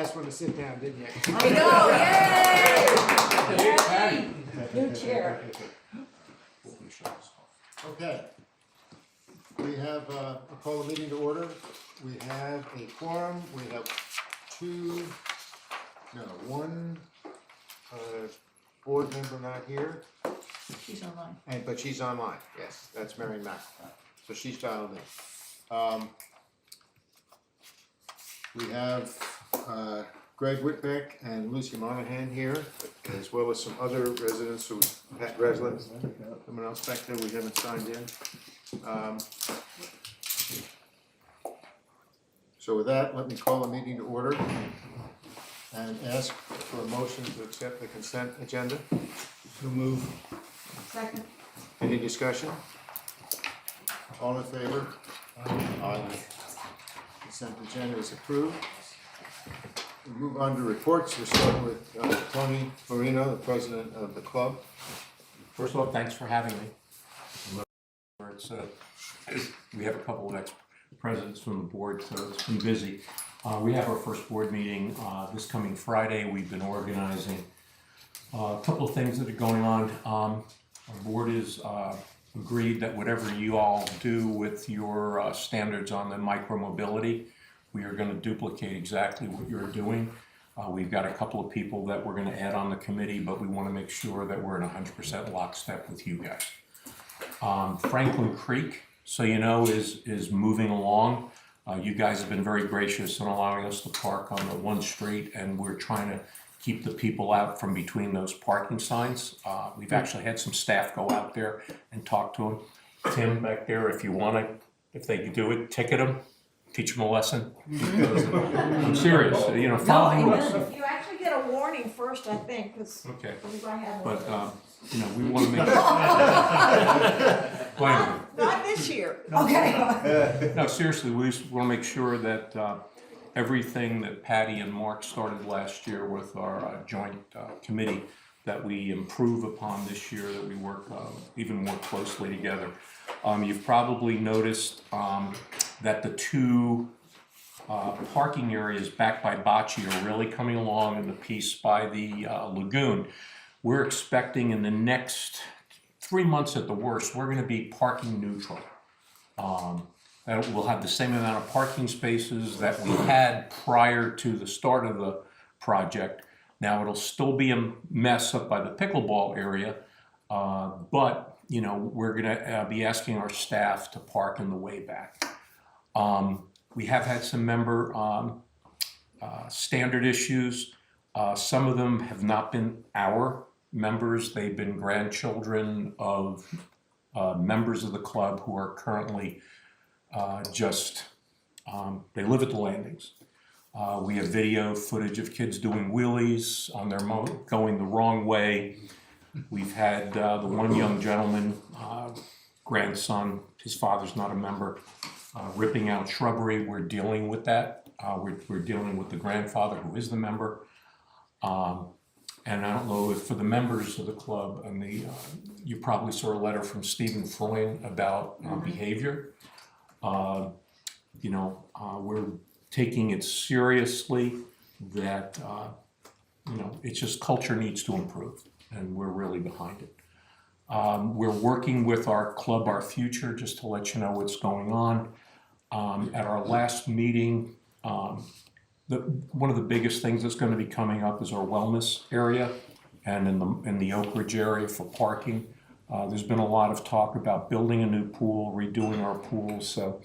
last one to sit down, didn't you? I know, yay! New chair. Okay. We have, I'll call the meeting to order. We have a quorum, we have one board member not here, She's online. but she's online, yes, that's Mary Mack. So she's dialed in. We have Greg Whitbeck and Lucy Monahan here, as well as some other residents who, Pat Breslin, someone else back there we haven't signed in. So with that, let me call the meeting to order and ask for a motion to accept the consent agenda. So move. Second. Any discussion? All in favor? Aye. Consent agenda is approved. We move on to reports. We're starting with Tony Marino, the president of the club. First of all, thanks for having me. We have a couple of ex-presidents from the board, so it's been busy. We have our first board meeting this coming Friday. We've been organizing a couple of things that are going on. Our board is agreed that whatever you all do with your standards on the micromobility, we are going to duplicate exactly what you're doing. We've got a couple of people that we're going to add on the committee, but we want to make sure that we're in 100% lockstep with you guys. Franklin Creek, so you know, is moving along. You guys have been very gracious in allowing us to park on the one street, and we're trying to keep the people out from between those parking signs. We've actually had some staff go out there and talk to them. Tim back there, if you want to, if they can do it, ticket them, teach them a lesson. I'm serious, you know, follow the rules. You actually get a warning first, I think, because Okay, I had one. but you know, we want to make. Wait a minute. Not this year. Okay. No, seriously, we just want to make sure that everything that Patty and Mark started last year with our joint committee, that we improve upon this year, that we work even more closely together. You've probably noticed that the two parking areas back by Bocce are really coming along, and the piece by the lagoon. We're expecting in the next 3 months at the worst, we're going to be parking neutral. And we'll have the same amount of parking spaces that we had prior to the start of the project. Now it'll still be a mess up by the pickleball area, but you know, we're going to be asking our staff to park in the way back. We have had some member standard issues. Some of them have not been our members. They've been grandchildren of members of the club who are currently they live at the landings. We have video footage of kids doing wheelies on their going the wrong way. We've had the one young gentleman, grandson, his father's not a member, ripping out shrubbery. We're dealing with that. We're dealing with the grandfather who is the member. And I don't know if for the members of the club, and you probably saw a letter from Stephen Freund about behavior. You know, we're taking it seriously that, you know, it's just culture needs to improve, and we're really behind it. We're working with our club, Our Future, just to let you know what's going on. At our last meeting, one of the biggest things that's going to be coming up is our wellness area, and in the Oak Ridge area for parking. There's been a lot of talk about building a new pool, redoing our pools, so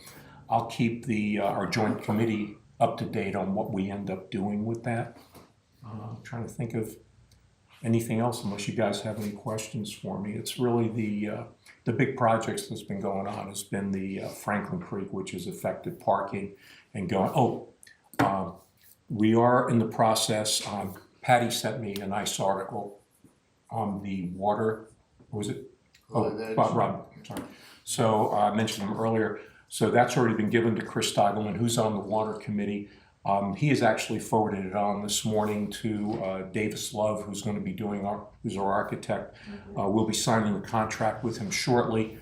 I'll keep our joint committee up to date on what we end up doing with that. I'm trying to think of anything else unless you guys have any questions for me. It's really the big projects that's been going on has been the Franklin Creek, which has affected parking and going. We are in the process. Patty sent me a nice article on the water. What was it? Rob. Sorry. So I mentioned him earlier. So that's already been given to Chris Steigelman, who's on the water committee. He has actually forwarded it on this morning to Davis Love, who's going to be doing who's our architect. We'll be signing the contract with him shortly.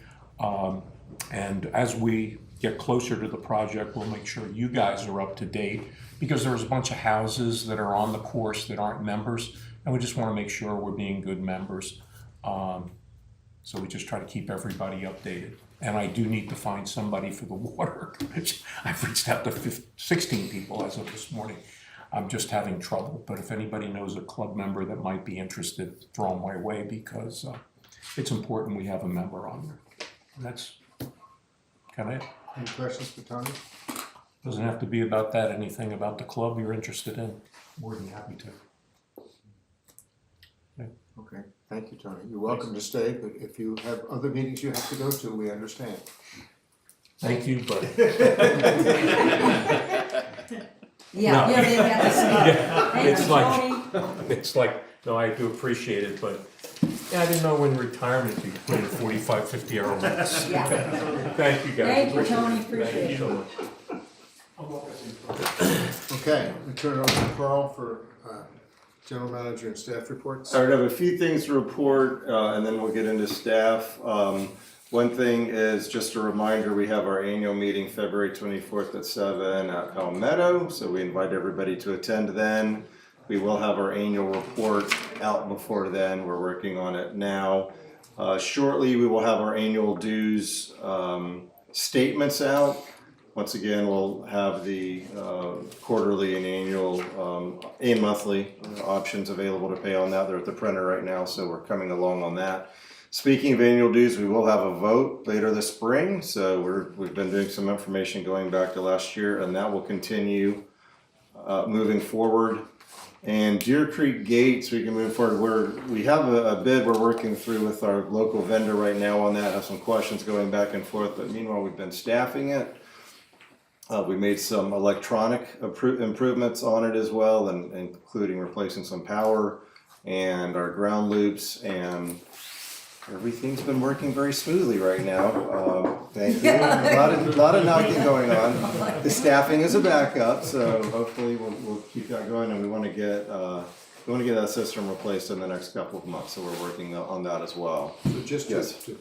And as we get closer to the project, we'll make sure you guys are up to date, because there's a bunch of houses that are on the course that aren't members, and we just want to make sure we're being good members. So we just try to keep everybody updated. And I do need to find somebody for the water. I've reached out to 16 people as of this morning. I'm just having trouble, but if anybody knows a club member that might be interested, throw them my way, because it's important we have a member on there. And that's kind of it. Any questions for Tony? Doesn't have to be about that, anything about the club you're interested in, more than happy to. Okay, thank you, Tony. You're welcome to stay, but if you have other meetings you have to go to, we understand. Thank you, but Yeah, No. you don't even have to say. Thank it's you, like- Tony. it's like, no, I do appreciate it, but yeah, I didn't know when retirement you put in 45, 50-hour weeks. Yeah. Thank you, guys. Thank you, Tony, Thank appreciate you it. so much. Okay, we turn it over to Carl for general manager and staff reports. All right, I have a few things to report, and then we'll get into staff. One thing is just a reminder, we have our annual meeting February 24th at 7 at Palmetto, so we invite everybody to attend then. We will have our annual report out before then, we're working on it now. Shortly, we will have our annual dues statements out. Once again, we'll have the quarterly and annual and monthly options available to pay on that. They're at the printer right now, so we're coming along on that. Speaking of annual dues, we will have a vote later this spring, so we've been doing some information going back to last year, and that will continue moving forward. And Deer Creek Gates, we can move forward. We have a bid we're working through with our local vendor right now on that. Have some questions going back and forth, but meanwhile we've been staffing it. We made some electronic improvements on it as well, and including replacing some power and our ground loops, and everything's been working very smoothly right now. Thank you. A lot of knocking going on. The staffing is a backup, so hopefully we'll keep that going, and we want to get that system replaced in the next couple of months. So we're working on that as well. So just Yes. to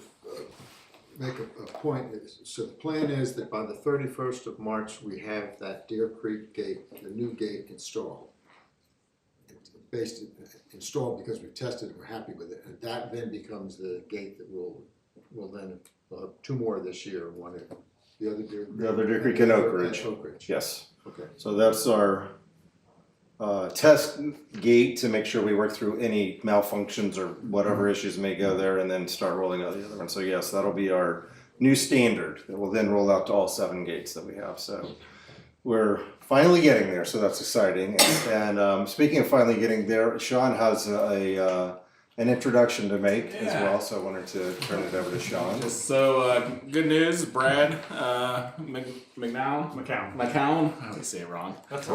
make a point, so the plan is that by the 31st of March, we have that Deer Creek gate, the new gate installed. It's installed because we tested it, we're happy with it, and that then becomes the gate that we'll then, we'll have two more this year, one at the other Deer Creek. The other Deer Creek and Oak Ridge. Oak Ridge. Yes. Okay. So that's our test gate to make sure we work through any malfunctions or whatever issues may go there, and then start rolling out the other one. So yes, that'll be our new standard that will then roll out to all 7 gates that we have. So we're finally getting there, so that's exciting. And speaking of finally getting there, Sean has an introduction to make as well, so I wanted to turn it over to Sean. So, good news, Brad McCown. I always say it wrong. That's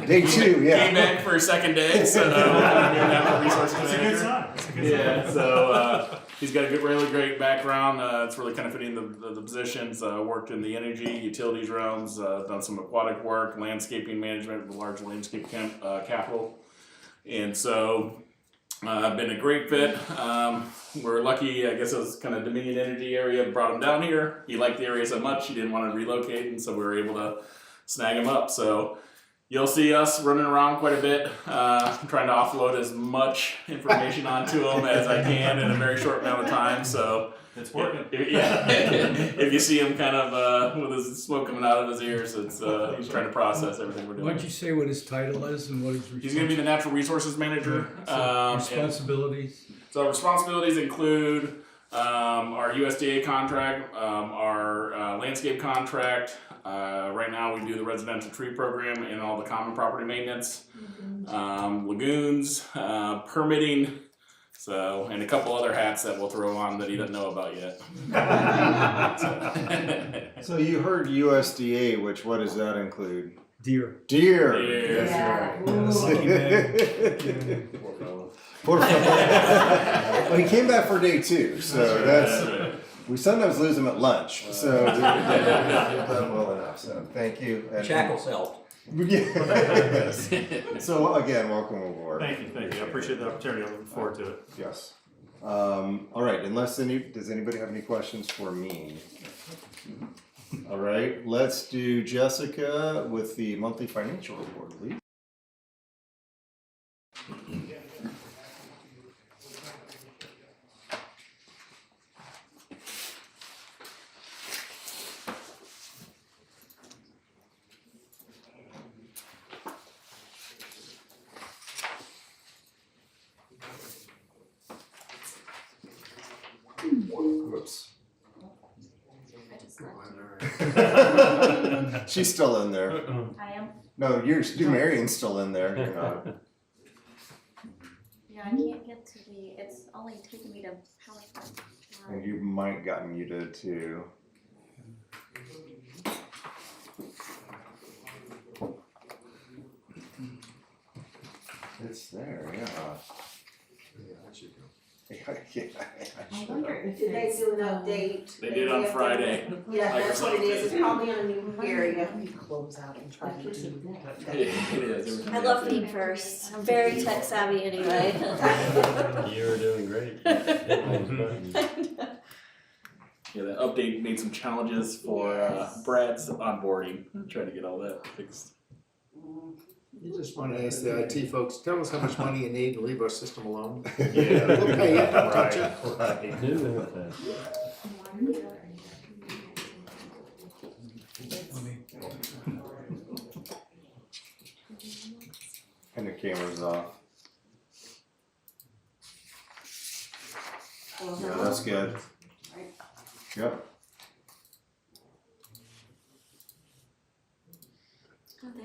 Day 2, yeah. Came back for a second day, so I'm new natural resources manager. That's a good Yeah, so he's got a really great background. It's really kind of fitting the positions. Worked in the energy, utilities realms, done some aquatic work, landscaping management with a large landscape capital. And so been a great fit. We're lucky, I guess it was kind of Dominion Energy area, brought him down here. He liked the area so much, he didn't want to relocate, and so we were able to snag him up. So you'll see us running around quite a bit, trying to offload as much information onto him as I can in a very short amount of time. So It's working. yeah, if you see him kind of with his smoke coming out of his ears, it's he's trying to process everything we're Why doing. don't you say what his title is and what his He's going to be the natural resources manager. And responsibilities? so responsibilities include our USDA contract, our landscape contract. Right now we do the residential tree program and all the common property maintenance, lagoons, permitting, so, and a couple other hats that we'll throw on that he doesn't know about yet. So you heard USDA, what does that include? Deer. Deer. Deer. That's Yeah. Lucky man. right. Poor fellow. Well, he came back for day 2, so that's. We sometimes lose him at lunch, so we did well enough. So thank you. And, Shackles helped. Yes. So again, welcome aboard. Thank you. I appreciate the opportunity. I'm looking forward to it. Yes. All right. Does anybody have any questions for me? All right, let's do Jessica with the monthly financial report, please. Whoops. She's still in there. I am. No, Marion's still in there. You're not. Yeah, I can't get to the. It's only taking me to PowerPoint. And you might got muted too. It's there, yeah. Yeah, that should go. I wonder if Did they do an update? They did on Friday. Yeah, that's what it is, it's probably on a new area. close out and try to do that. It is. I love Feed First. I'm very tech savvy anyway. You're doing great. Yeah, the update made some challenges for Brad's onboarding. Trying to get all that fixed. You just wanna ask the IT folks, tell us how much money you need to leave our system alone. Yeah. We'll pay you, don't touch it. And the camera's off. Yeah, that's good. Yep.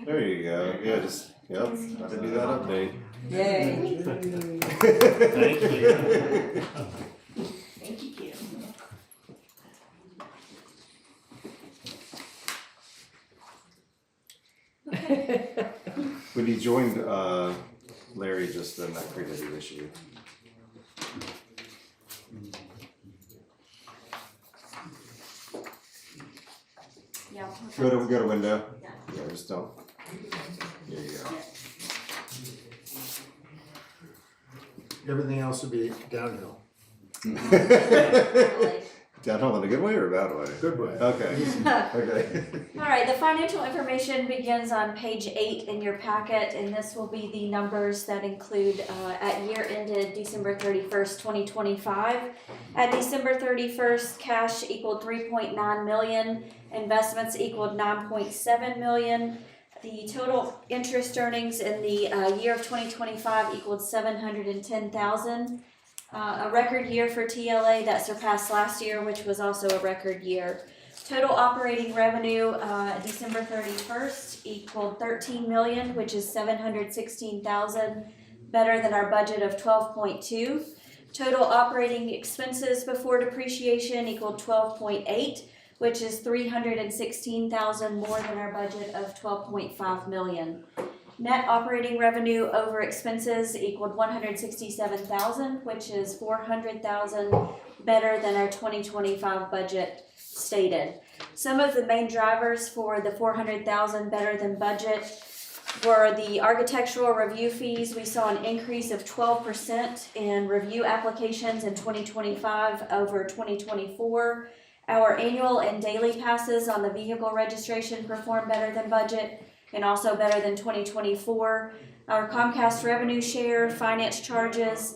There you go. Yeah, just, yep, gotta do that update. Yay. Thank you. Thank you, Kim. When you joined, Larry, just then that created an issue. Yeah. Go to window. Yeah, just don't. There you go. Everything else will be downhill. Downhill in a good way or a bad way? Good way. Okay, okay. All right, the financial information begins on page 8 in your packet, and this will be the numbers that include at year ended December 31st, 2025. At December 31st, cash equaled 3.9 million, investments equaled 9.7 million. The total interest earnings in the year of 2025 equaled 710,000. A record year for TLA that surpassed last year, which was also a record year. Total operating revenue December 31st equaled 13 million, which is 716,000 better than our budget of 12.2. Total operating expenses before depreciation equaled 12.8, which is 316,000 more than our budget of 12.5 million. Net operating revenue over expenses equaled 167,000, which is 400,000 better than our 2025 budget stated. Some of the main drivers for the 400,000 better than budget were the architectural review fees. We saw an increase of 12% in review applications in 2025 over 2024. Our annual and daily passes on the vehicle registration performed better than budget and also better than 2024. Our Comcast revenue share, finance charges,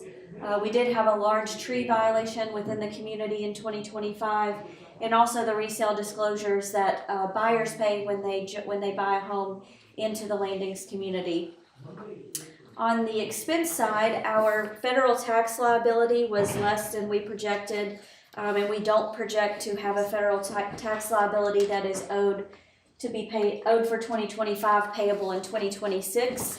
we did have a large tree violation within the community in 2025, and also the resale disclosures that buyers pay when they buy a home into the Landings community. On the expense side, our federal tax liability was less than we projected, and we don't project to have a federal tax liability that is owed for 2025, payable in 2026.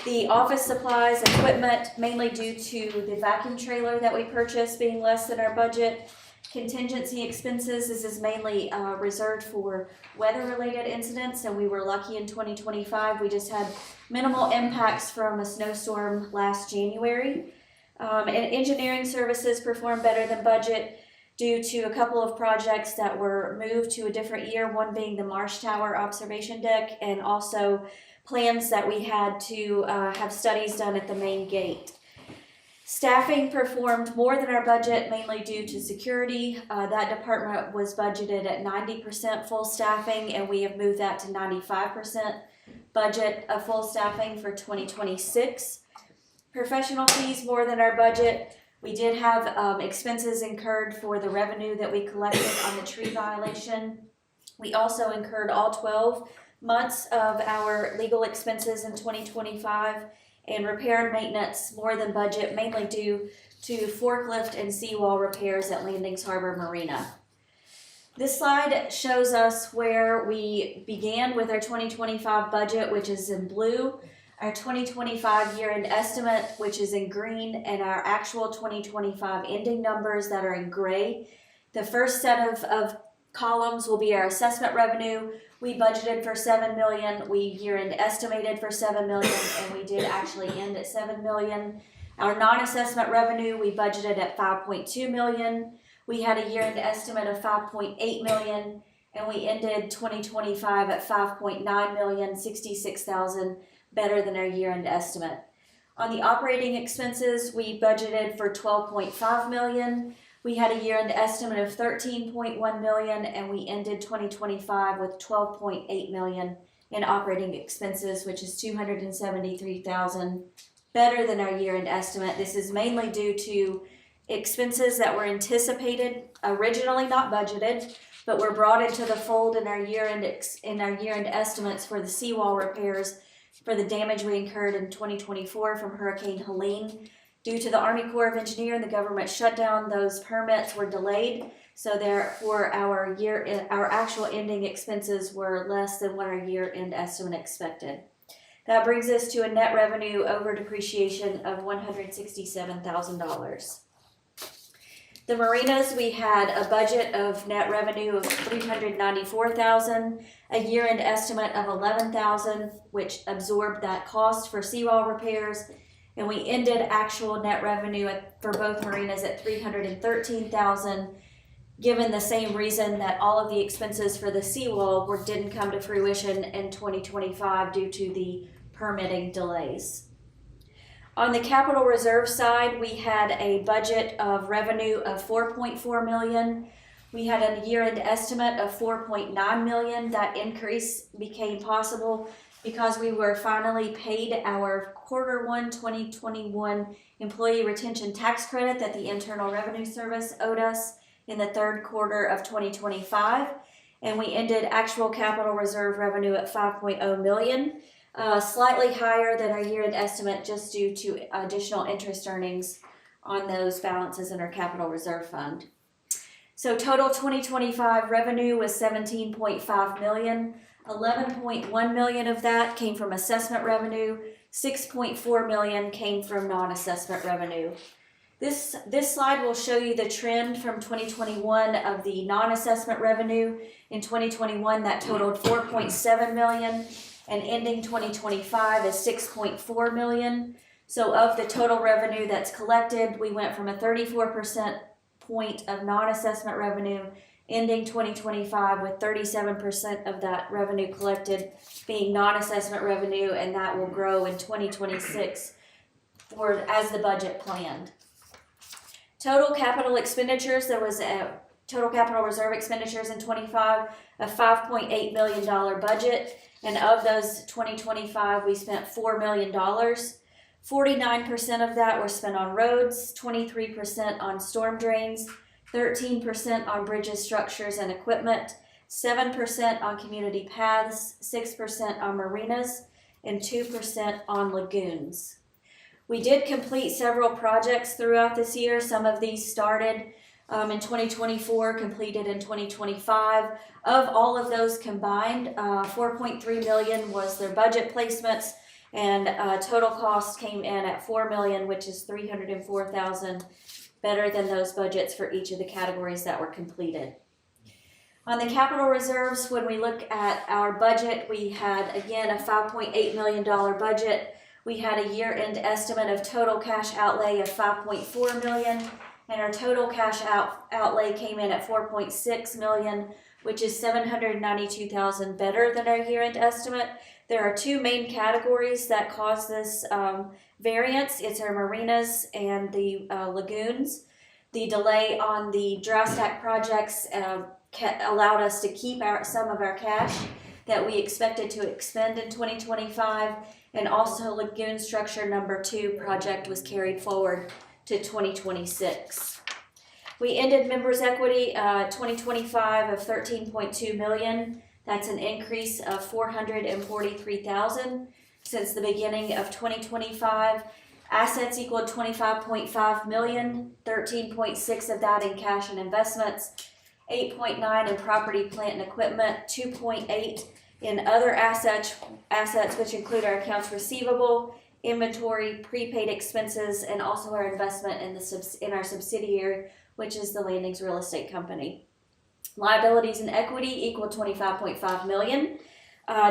The office supplies, equipment, mainly due to the vacuum trailer that we purchased being less than our budget. Contingency expenses, this is mainly reserved for weather-related incidents, and we were lucky in 2025. We just had minimal impacts from a snowstorm last January. And engineering services performed better than budget due to a couple of projects that were moved to a different year, one being the Marsh Tower observation deck, and also plans that we had to have studies done at the main gate. Staffing performed more than our budget, mainly due to security. That department was budgeted at 90% full staffing, and we have moved that to 95% budget of full staffing for 2026. Professional fees more than our budget. We did have expenses incurred for the revenue that we collected on the tree violation. We also incurred all 12 months of our legal expenses in 2025, and repair and maintenance more than budget, mainly due to forklift and seawall repairs at Landings Harbor Marina. This slide shows us where we began with our 2025 budget, which is in blue, our 2025 year-end estimate, which is in green, and our actual 2025 ending numbers that are in gray. The first set of columns will be our assessment revenue. We budgeted for $7 million, we year-end estimated for $7 million, and we did actually end at $7 million. Our non-assessment revenue, we budgeted at $5.2 million. We had a year-end estimate of $5.8 million, and we ended 2025 at $5.9 million, $66,000, better than our year-end estimate. On the operating expenses, we budgeted for $12.5 million. We had a year-end estimate of $13.1 million, and we ended 2025 with $12.8 million in operating expenses, which is $273,000, better than our year-end estimate. This is mainly due to expenses that were anticipated, originally not budgeted, but were brought into the fold in our year-end estimates for the seawall repairs for the damage we incurred in 2024 from Hurricane Helene. Due to the Army Corps of Engineers and the government shutdown, those permits were delayed. So therefore, our actual ending expenses were less than what our year-end estimate expected. That brings us to a net revenue over depreciation of $167,000. The marinas, we had a budget of net revenue of $394,000, a year-end estimate of $11,000, which absorbed that cost for seawall repairs. And we ended actual net revenue for both marinas at $313,000, given the same reason that all of the expenses for the seawall didn't come to fruition in 2025 due to the permitting delays. On the capital reserve side, we had a budget of revenue of $4.4 million. We had a year-end estimate of $4.9 million. That increase became possible because we were finally paid our Q1 2021 employee retention tax credit that the Internal Revenue Service owed us in the Q3 of 2025. And we ended actual capital reserve revenue at $5.0 million, slightly higher than our year-end estimate just due to additional interest earnings on those balances in our capital reserve fund. So total 2025 revenue was $17.5 million. $11.1 million of that came from assessment revenue. $6.4 million came from non-assessment revenue. This slide will show you the trend from 2021 of the non-assessment revenue. In 2021, that totaled $4.7 million, and ending 2025 is $6.4 million. So of the total revenue that's collected, we went from a 34% point of non-assessment revenue ending 2025 with 37% of that revenue collected being non-assessment revenue, and that will grow in 2026 as the budget planned. Total capital expenditures, there was a total capital reserve expenditures in 25, a $5.8 million budget, and of those 2025 we spent $4 million. 49% of that were spent on roads, 23% on storm drains, 13% on bridges, structures, and equipment, 7% on community paths, 6% on marinas, and 2% on lagoons. We did complete several projects throughout this year. Some of these started in 2024, completed in 2025. Of all of those combined, $4.3 million was their budget placements, and total cost came in at $4 million, which is $304,000, better than those budgets for each of the categories that were completed. On the capital reserves, when we look at our budget, we had, again, a $5.8 million budget. We had a year-end estimate of total cash outlay of $5.4 million, and our total cash outlay came in at $4.6 million, which is $792,000 better than our year-end estimate. There are two main categories that cause this variance. It's our marinas and the lagoons. The delay on the dry stack projects allowed us to keep some of our cash that we expected to expend in 2025, and also lagoon structure number 2 project was carried forward to 2026. We ended members' equity 2025 of $13.2 million. That's an increase of $443,000 since the beginning of 2025. Assets equaled $25.5 million, 13.6 of that in cash and investments, 8.9 in property, plant, and equipment, 2.8 in other assets, which include our accounts receivable, inventory, prepaid expenses, and also our investment in our subsidiary, which is the Landings Real Estate Company. Liabilities and equity equaled $25.5 million.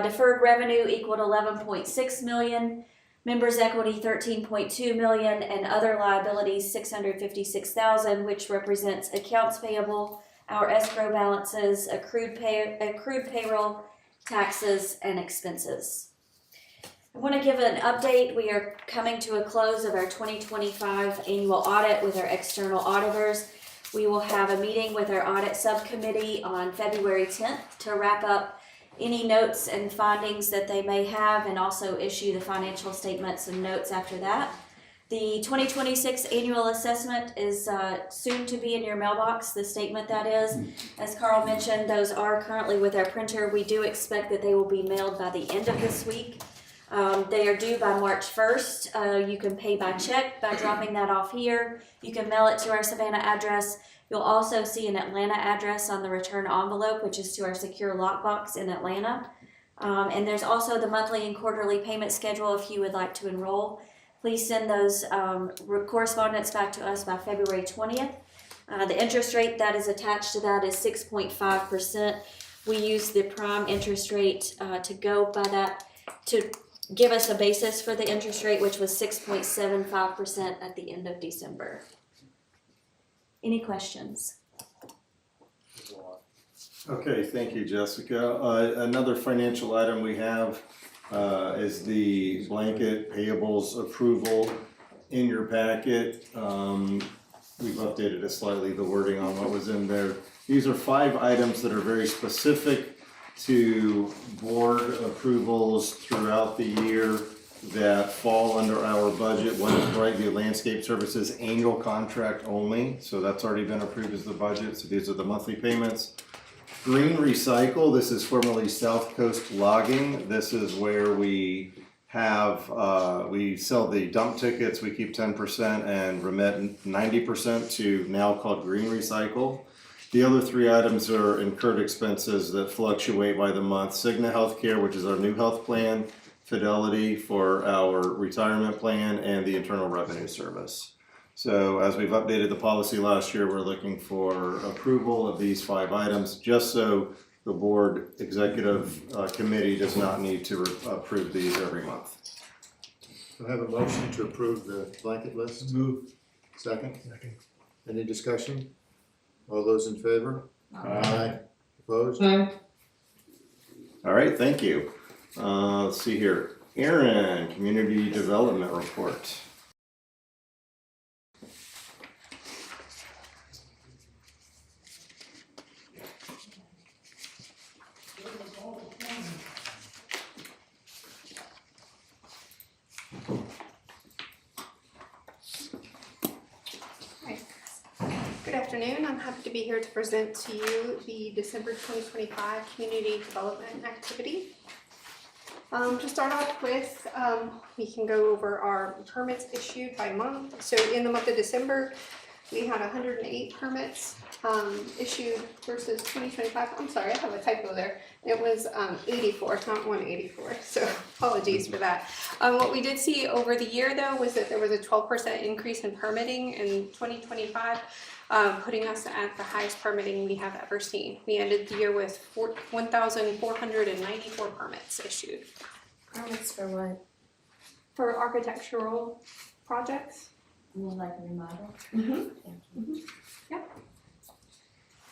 Deferred revenue equaled $11.6 million. Members' equity $13.2 million, and other liabilities $656,000, which represents accounts payable, our escrow balances, accrued payroll, taxes, and expenses. I want to give an update. We are coming to a close of our 2025 annual audit with our external auditors. We will have a meeting with our audit subcommittee on February 10th to wrap up any notes and findings that they may have, and also issue the financial statements and notes after that. The 2026 annual assessment is soon to be in your mailbox, the statement that is. As Carl mentioned, those are currently with our printer. We do expect that they will be mailed by the end of this week. They are due by March 1st. You can pay by check by dropping that off here. You can mail it to our Savannah address. You'll also see an Atlanta address on the return envelope, which is to our secure lockbox in Atlanta. And there's also the monthly and quarterly payment schedule if you would like to enroll. Please send those correspondence back to us by February 20th. The interest rate that is attached to that is 6.5%. We use the prime interest rate to go by that to give us a basis for the interest rate, which was 6.75% at the end of December. Any questions? Okay, thank you, Jessica. Another financial item we have is the blanket payables approval in your packet. We've updated it slightly, the wording on what was in there. These are 5 items that are very specific to board approvals throughout the year that fall under our budget. One is Brightview Landscape Services annual contract only, so that's already been approved as the budget, so these are the monthly payments. Green Recycle, this is formerly South Coast Logging. This is where we have, we sell the dump tickets, we keep 10% and remit 90% to now called Green Recycle. The other 3 items are incurred expenses that fluctuate by the month. Cigna Healthcare, which is our new health plan, Fidelity for our retirement plan, and the Internal Revenue Service. So as we've updated the policy last year, we're looking for approval of these 5 items, just so the board executive committee does not need to approve these every month. I have a motion to approve the blanket list. Move. Second? Any discussion? All those in favor? Aye. Opposed? All right, thank you. Let's see here. Aaron, Community Development Report. Good afternoon. I'm happy to be here to present to you the December 2025 Community Development Activity. To start off with, we can go over our permits issued by month. So in the month of December, we had 108 permits issued versus 2025. I'm sorry, I have a typo there. It was 84, not 184. So apologies for that. What we did see over the year, though, was that there was a 12% increase in permitting in 2025. Putting us at the highest permitting we have ever seen. We ended the year with 1,494 permits issued. Permits for what? For architectural projects. Like remodel? Yeah.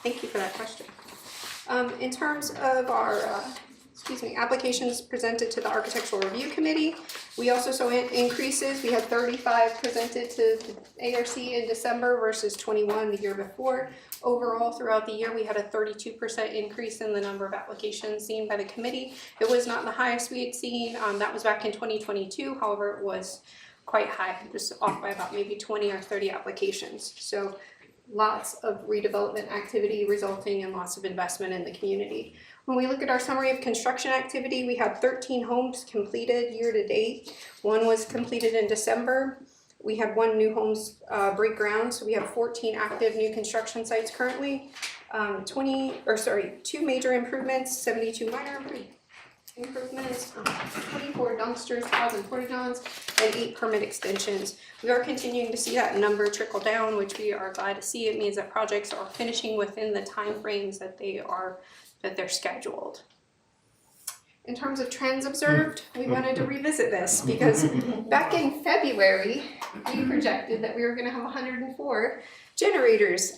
Thank you for that question. In terms of our applications presented to the Architectural Review Committee. We also saw increases. We had 35 presented to the ARC in December versus 21 the year before. Overall, throughout the year, we had a 32% increase in the number of applications seen by the committee. It was not the highest we had seen. That was back in 2022. However, it was quite high, just off by about maybe 20 or 30 applications. So lots of redevelopment activity resulting in lots of investment in the community. When we look at our summary of construction activity, we had 13 homes completed year to date. One was completed in December. We had 1 new homes break ground, so we have 14 active new construction sites currently. 2 major improvements, 72 minor improvements, 24 dumpsters, 1,000 porta-johns, and 8 permit extensions. We are continuing to see that number trickle down, which we are glad to see. It means that projects are finishing within the timeframes that they're scheduled. In terms of trends observed, we wanted to revisit this because back in February, we projected that we were going to have 104 generators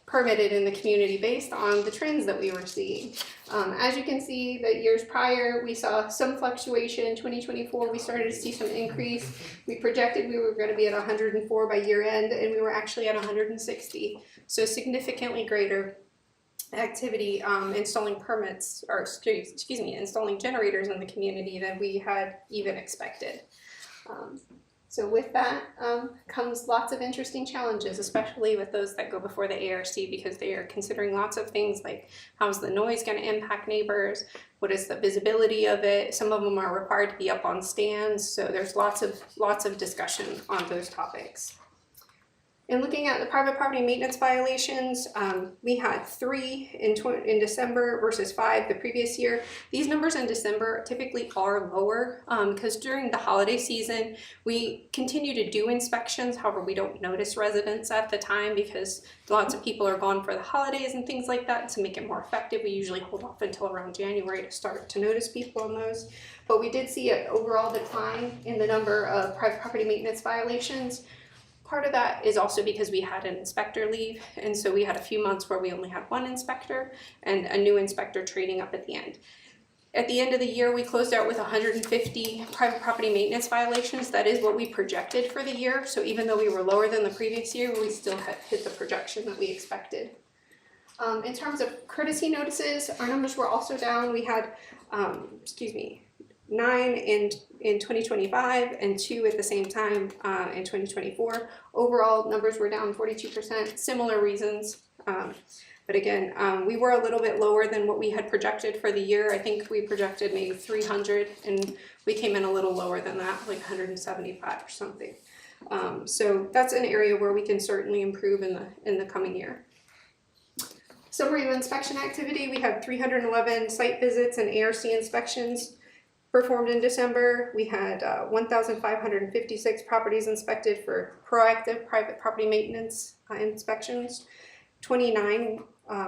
permitted in the community based on the trends that we were seeing. As you can see, the years prior, we saw some fluctuation. 2024, we started to see some increase. We projected we were going to be at 104 by year end, and we were actually at 160. So significantly greater activity installing permits, or installing generators in the community than we had even expected. So with that comes lots of interesting challenges, especially with those that go before the ARC, because they are considering lots of things like how's the noise going to impact neighbors, what is the visibility of it. Some of them are required to be up on stands, so there's lots of discussion on those topics. In looking at the private property maintenance violations, we had 3 in December versus 5 the previous year. These numbers in December typically are lower because during the holiday season, we continue to do inspections. However, we don't notice residents at the time because lots of people are gone for the holidays and things like that. To make it more effective, we usually hold off until around January to start to notice people on those. But we did see an overall decline in the number of private property maintenance violations. Part of that is also because we had an inspector leave, and so we had a few months where we only had 1 inspector and a new inspector training up at the end. At the end of the year, we closed out with 150 private property maintenance violations. That is what we projected for the year. So even though we were lower than the previous year, we still had hit the projection that we expected. In terms of courtesy notices, our numbers were also down. We had, 9 in 2025 and 2 at the same time in 2024. Overall, numbers were down 42%, similar reasons. But again, we were a little bit lower than what we had projected for the year. I think we projected maybe 300 and we came in a little lower than that, like 175 or something. So that's an area where we can certainly improve in the coming year. Summary of inspection activity, we had 311 site visits and ARC inspections performed in December. We had 1,556 properties inspected for proactive private property maintenance inspections. 29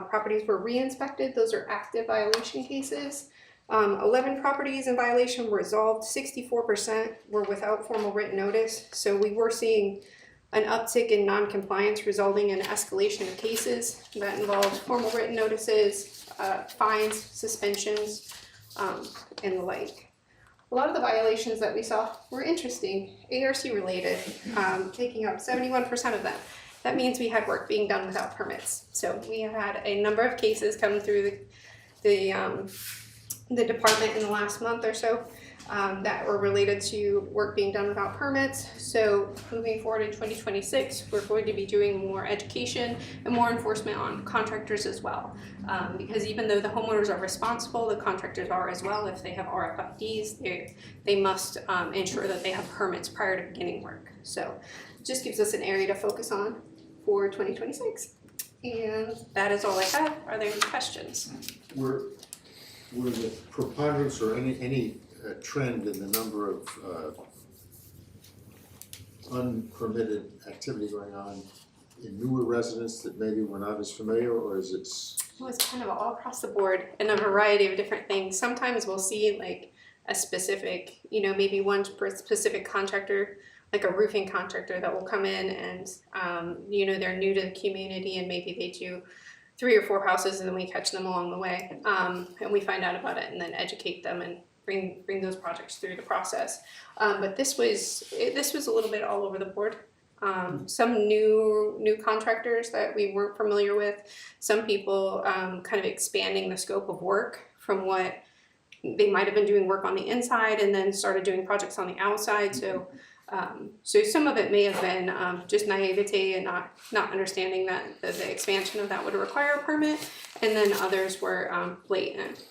properties were re-inspected. Those are active violation cases. 11 properties in violation were resolved. 64% were without formal written notice. So we were seeing an uptick in non-compliance resulting in escalation of cases that involved formal written notices, fines, suspensions, and the like. A lot of the violations that we saw were interesting, ARC related, taking up 71% of them. That means we had work being done without permits. So we had a number of cases come through the department in the last month or so that were related to work being done without permits. So moving forward in 2026, we're going to be doing more education and more enforcement on contractors as well. Because even though the homeowners are responsible, the contractors are as well. If they have RFIDs, they must ensure that they have permits prior to beginning work. So it just gives us an area to focus on for 2026. And that is all I have. Are there any questions? Were the preponderance or any trend in the number of unpermitted activity going on in newer residents that maybe we're not as familiar, or is it? Well, it's kind of all across the board and a variety of different things. Sometimes we'll see like a specific, maybe one specific contractor, like a roofing contractor that will come in and, they're new to the community and maybe they do 3 or 4 houses, and then we catch them along the way, and we find out about it and then educate them and bring those projects through the process. But this was a little bit all over the board. Some new contractors that we weren't familiar with, some people kind of expanding the scope of work from what they might have been doing work on the inside and then started doing projects on the outside. So some of it may have been just naivete and not understanding that the expansion of that would require a permit, and then others were blatant.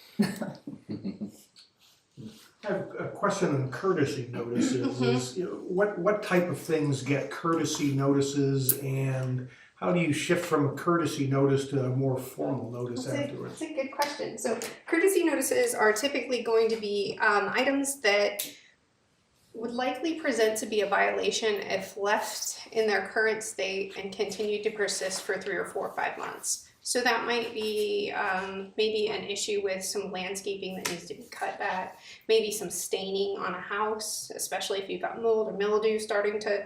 I have a question on courtesy notices. Is, you know, what type of things get courtesy notices, and how do you shift from a courtesy notice to a more formal notice afterwards? That's a good question. So courtesy notices are typically going to be items that would likely present to be a violation if left in their current state and continue to persist for 3 or 4 or 5 months. So that might be maybe an issue with some landscaping that needs to be cut back, maybe some staining on a house, especially if you've got mold or mildew starting to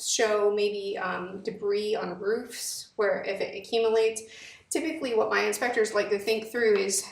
show, maybe debris on roofs where if it accumulates. Typically what my inspectors like to think through is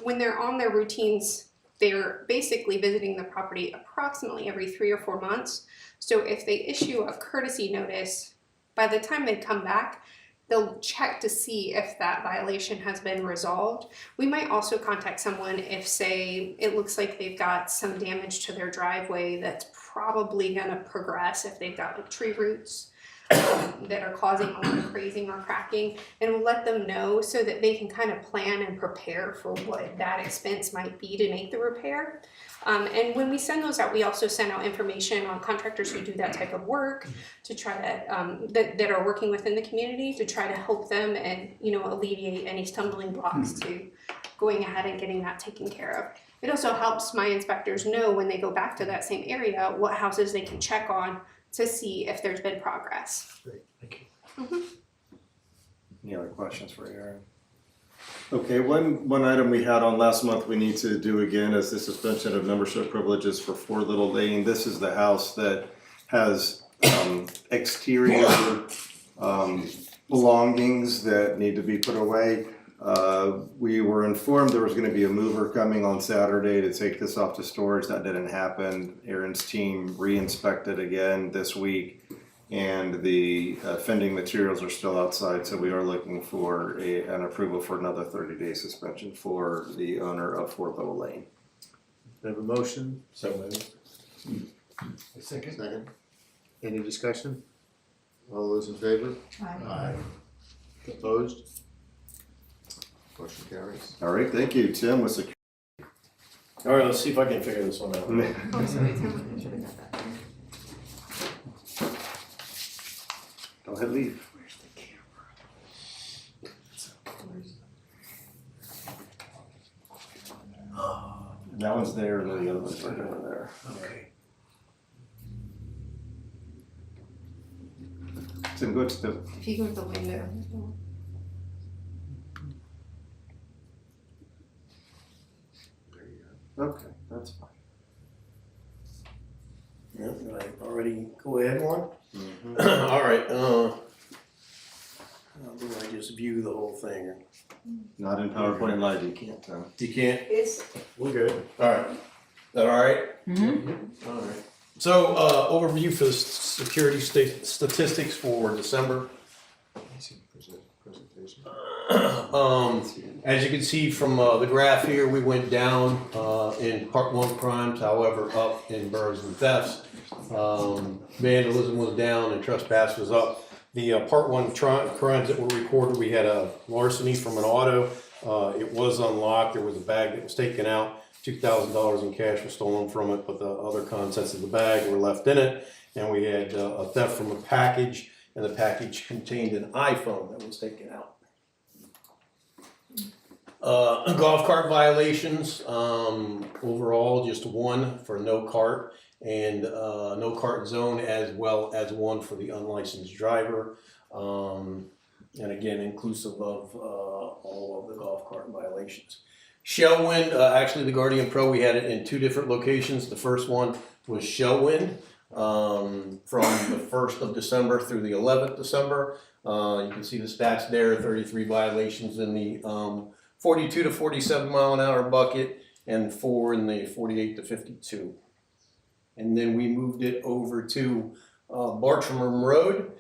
when they're on their routines, they're basically visiting the property approximately every 3 or 4 months. So if they issue a courtesy notice, by the time they come back, they'll check to see if that violation has been resolved. We might also contact someone if, say, it looks like they've got some damage to their driveway that's probably gonna progress if they've got like tree roots that are causing a lot of grazing or cracking, and we'll let them know so that they can kind of plan and prepare for what that expense might be to make the repair. And when we send those out, we also send out information on contractors who do that type of work to try to, that are working within the community to try to help them and, you know, alleviate any stumbling blocks to going ahead and getting that taken care of. It also helps my inspectors know when they go back to that same area, what houses they can check on to see if there's been progress. Great, thank you. Mm-hmm. Any other questions for Aaron? Okay, one item we had on last month we need to do again is the suspension of membership privileges for 4 Little Lane. This is the house that has exterior belongings that need to be put away. We were informed there was going to be a mover coming on Saturday to take this off to storage. That didn't happen. Aaron's team re-inspected again this week, and the fending materials are still outside, so we are looking for an approval for another 30-day suspension for the owner of 4 Little Lane. We have a motion, So moved. A second? second. Any discussion? All those in favor? Aye. Opposed? Motion carries. All right, thank you, Tim. With security. All right, let's see if I can figure this one out. Oh, sorry, Tim. Should have got that. Go ahead, leave. That one's there, and the other one's right over there. Okay. Tim, go to the, If you go to the window. There you go. okay, that's fine. Yeah, did I already go ahead one? Mm-hmm. All right, how do I just view the whole thing? Not in PowerPoint Live, you can't, Tim. You can't? It's, We're good. All right. Is that all right? Mm-hmm. All right. So, overview for the security statistics for December. Presentation. As you can see from the graph here, we went down in part 1 crimes, however, up in burglaries and thefts. Vandalism was down and trespass was up. The part 1 crimes that were recorded, we had a larceny from an auto. It was unlocked. There was a bag that was taken out. $2,000 in cash was stolen from it, but the other contents of the bag were left in it. And we had a theft from a package, and the package contained an iPhone that was taken out. Golf cart violations, overall just 1 for no cart and no cart zone, as well as 1 for the unlicensed driver. And again, inclusive of all of the golf cart violations. Shellwind, actually the Guardian Pro, we had it in 2 different locations. The first one was Shellwind from the 1st of December through the 11th December. You can see the stats there, 33 violations in the 42 to 47 mile an hour bucket and 4 in the 48 to 52. And then we moved it over to Bartram Road.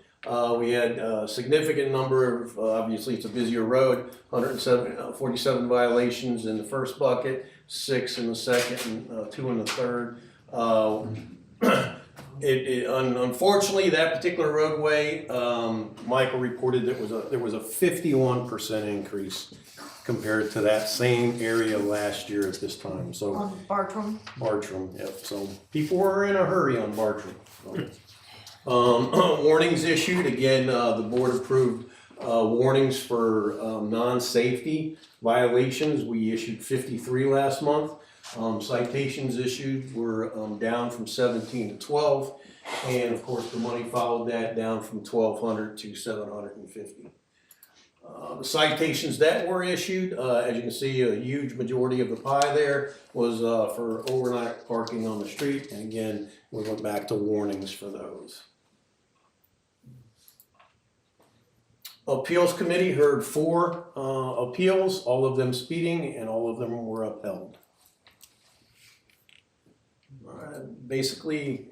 We had a significant number of, obviously it's a busier road, 147 violations in the first bucket, 6 in the second, and 2 in the third. Unfortunately, that particular roadway, Michael reported there was a 51% increase compared to that same area last year at this time. So On Bartram. Bartram, yep. So people were in a hurry on Bartram. Warnings issued again. The board approved warnings for non-safety violations. We issued 53 last month. Citations issued were down from 17 to 12, and of course the money followed that, down from 1,200 to 750. The citations that were issued, as you can see, a huge majority of the pie there was for overnight parking on the street, and again, we went back to warnings for those. Appeals committee heard 4 appeals, all of them speeding, and all of them were upheld. Basically,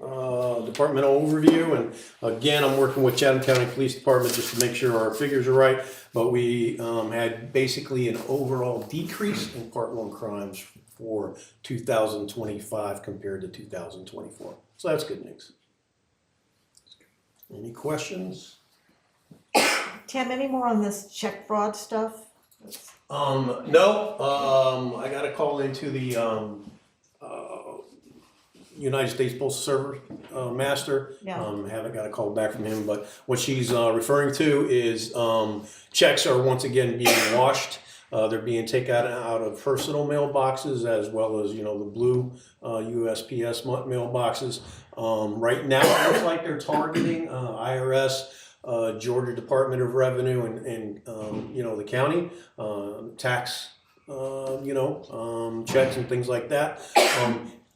departmental overview, and again, I'm working with Chatham County Police Department just to make sure our figures are right, but we had basically an overall decrease in Part 1 crimes for 2025 compared to 2024. So that's good news. Any questions? Tim, any more on this check fraud stuff? No, I got a call into the United States Postal Service master. Yeah. Haven't got a call back from him, but what she's referring to is checks are once again being washed. They're being taken out of personal mailboxes as well as, the blue USPS mailboxes. Right now, it looks like they're targeting IRS, Georgia Department of Revenue, and the county tax, checks and things like that.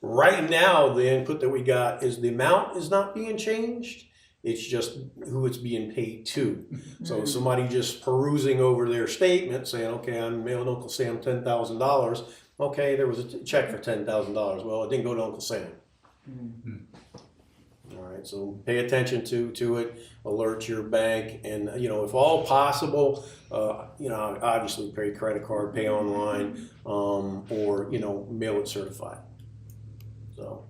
Right now, the input that we got is the amount is not being changed. It's just who it's being paid to. So somebody just perusing over their statement saying, okay, I'm mailing Uncle Sam $10,000. Okay, there was a check for $10,000. Well, it didn't go to Uncle Sam. All right, so pay attention to it, alert your bank, and if all possible, obviously pay credit card, pay online, or mail it certified. So.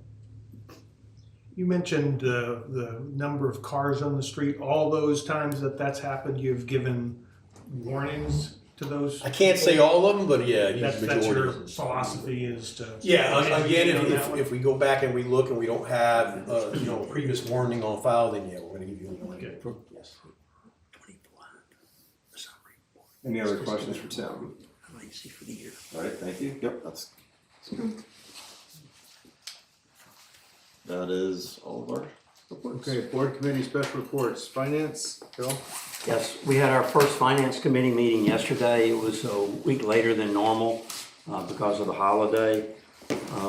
You mentioned the number of cars on the street. All those times that's happened, you've given warnings to those? I can't say all of them, but yeah, That's your philosophy is to... Yeah, again, if we go back and we look and we don't have, previous warning on file, then yeah, we're gonna give you a warning. Okay. Yes. Any other questions for Tim? All right, thank you. Yep, that's good. That is all of our reports. Okay, board committee special reports, finance, Bill? Yes, we had our first finance committee meeting yesterday. It was a week later than normal because of the holiday.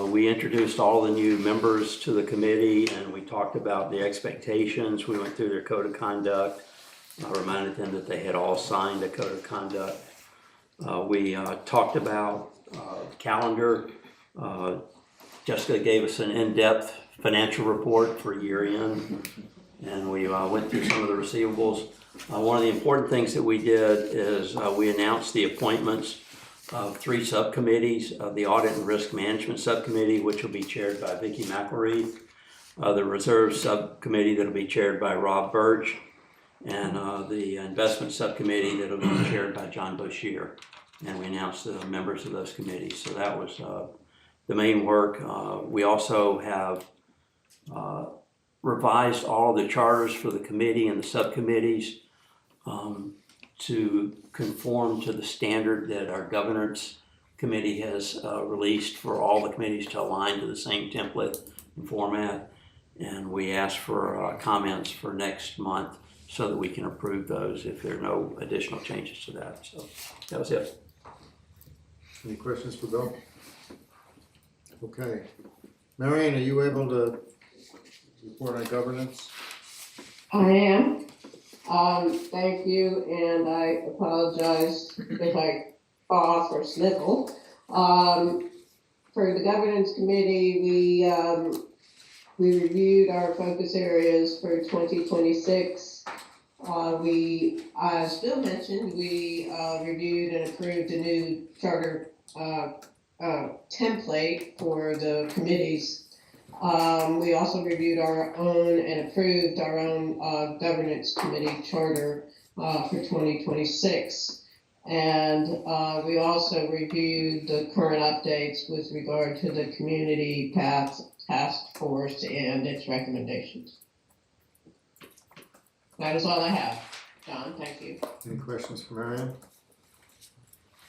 We introduced all the new members to the committee and we talked about the expectations. We went through their code of conduct. I reminded them that they had all signed a code of conduct. We talked about calendar. Jessica gave us an in-depth financial report for year end, and we went through some of the receivables. One of the important things that we did is we announced the appointments of 3 subcommittees, the Audit and Risk Management Subcommittee, which will be chaired by Vicki McElreath, the Reserve Subcommittee that will be chaired by Rob Birch, and the Investment Subcommittee that will be chaired by John Boshier. And we announced the members of those committees. So that was the main work. We also have revised all the charters for the committee and the subcommittees to conform to the standard that our governance committee has released for all the committees to align to the same template and format. And we asked for comments for next month so that we can approve those if there are no additional changes to that. So that was it. Any questions for Bill? Okay. Marion, are you able to report on governance? I am. Thank you, and I apologize if I cough or sniffle. For the governance committee, we reviewed our focus areas for 2026. As Bill mentioned, we reviewed and approved a new charter template for the committees. We also reviewed our own and approved our own governance committee charter for 2026. And we also reviewed the current updates with regard to the community path task force and its recommendations. That is all I have. John, thank you. Any questions for Marion?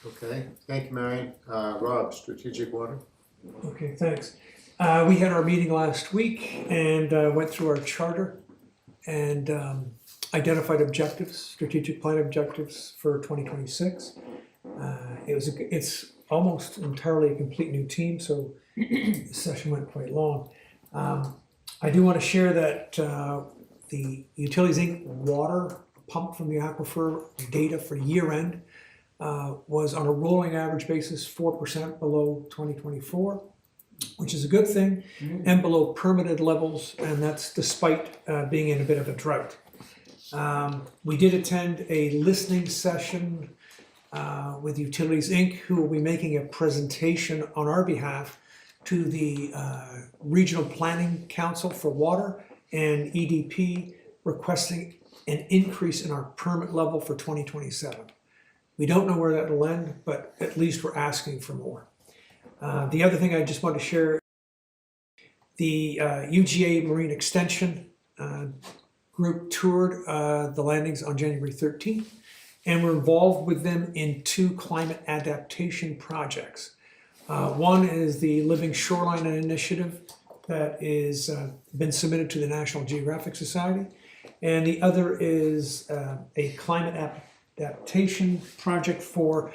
Okay, thank you, Marion. Rob, Strategic Water? Okay, thanks. We had our meeting last week and went through our charter and identified objectives, strategic plan objectives for 2026. It's almost entirely a complete new team, so the session went quite long. I do want to share that the Utilities Inc. water pump from the aquifer data for year end was on a rolling average basis 4% below 2024, which is a good thing, and below permitted levels, and that's despite being in a bit of a drought. We did attend a listening session with Utilities Inc., who will be making a presentation on our behalf to the Regional Planning Council for Water and EDP, requesting an increase in our permit level for 2027. We don't know where that will end, but at least we're asking for more. The other thing I just want to share, the UGA Marine Extension group toured the landings on January 13th, and we're involved with them in 2 climate adaptation projects. One is the Living Shoreline Initiative that is been submitted to the National Geographic Society, and the other is a climate adaptation project for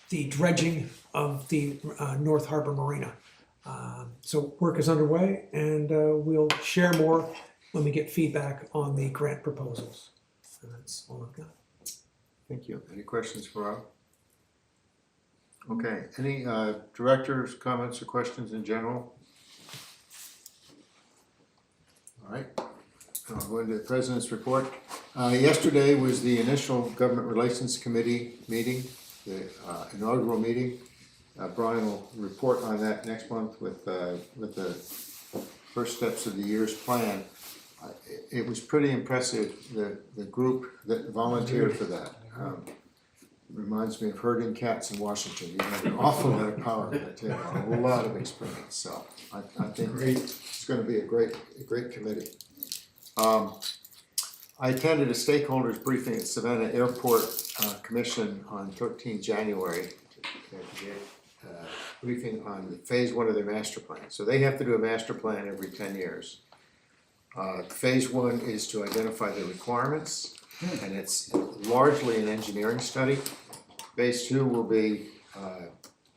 the dredging of the North Harbor Marina. So work is underway, and we'll share more when we get feedback on the grant proposals. So that's all I've got. Thank you. Any questions for Rob? Okay, any directors' comments or questions in general? All right, I'll go into the President's report. Yesterday was the initial Government Relations Committee meeting, the inaugural meeting. Brian will report on that next month with the first steps of the year's plan. It was pretty impressive, the group that volunteered for that. Reminds me of herding cats in Washington. You have an awful lot of power at the table, a lot of experience. So I think it's going to be a great committee. I attended a stakeholders briefing at Savannah Airport Commission on 13 January to get briefing on phase 1 of their master plan. So they have to do a master plan every 10 years. Phase 1 is to identify the requirements, and it's largely an engineering study. Phase 2 will be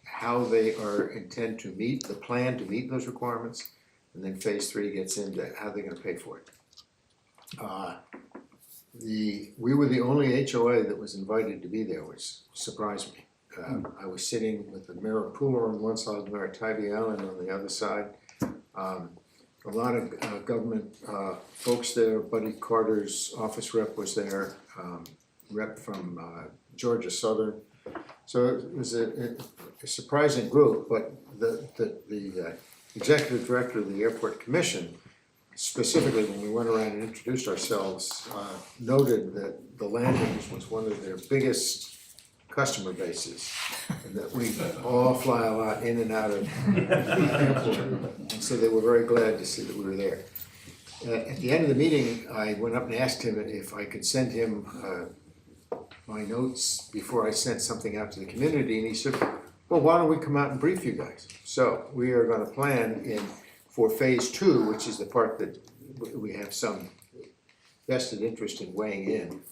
how they intend to meet the plan to meet those requirements, and then phase 3 gets into how they're going to pay for it. We were the only HOA that was invited to be there, which surprised me. I was sitting with the mayor of Pooler on one side, Mayor Tybee Island on the other side. A lot of government folks there. Buddy Carter's office rep was there, rep from Georgia Southern. So it was a surprising group, but the executive director of the airport commission, specifically when we went around and introduced ourselves, noted that the landings was one of their biggest customer bases, and that we all fly a lot in and out of the airport, and so they were very glad to see that we were there. At the end of the meeting, I went up and asked him if I could send him my notes before I sent something out to the community, and he said, well, why don't we come out and brief you guys? So we are going to plan for phase 2, which is the part that we have some vested interest in weighing in.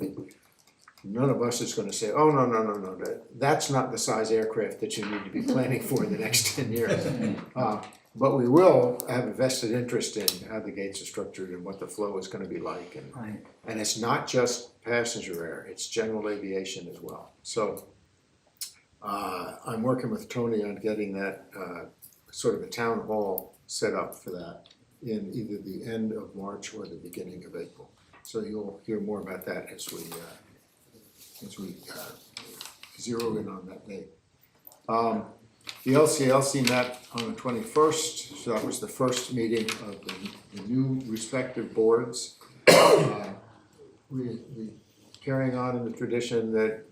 None of us is going to say, oh, no, that's not the size aircraft that you need to be planning for in the next 10 years. But we will have a vested interest in how the gates are structured and what the flow is gonna be like. And it's not just passenger air, it's general aviation as well. So I'm working with Tony on getting that sort of a town hall set up for that in either the end of March or the beginning of April. So you'll hear more about that as we zero in on that date. The LCLC met on the 21st, so that was the first meeting of the new respective boards. We carrying on in the tradition that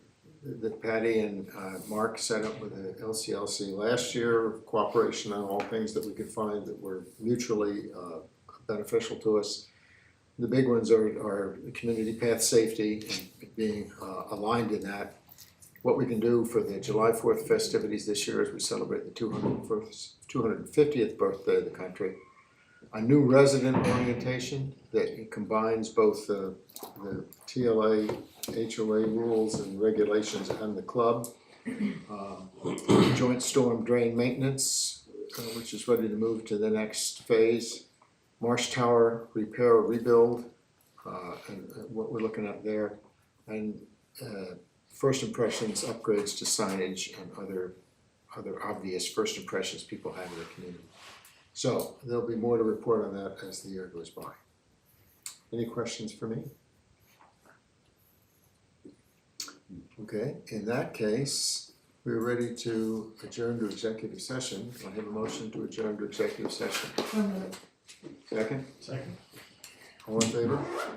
Patty and Mark set up with the LCLC last year, cooperation on all things that we could find that were mutually beneficial to us. The big ones are community path safety and being aligned in that. What we can do for the July 4th festivities this year as we celebrate the 250th birthday of the country. A new resident orientation that combines both the TLA, HOA rules and regulations and the club. Joint storm drain maintenance, which is ready to move to the next phase. Marsh Tower repair or rebuild, and what we're looking at there. And first impressions, upgrades to signage and other obvious first impressions people have in the community. So there'll be more to report on that as the year goes by. Any questions for me? Okay, in that case, we're ready to adjourn to executive session. I have a motion to adjourn to executive session. Second? Second. All in favor?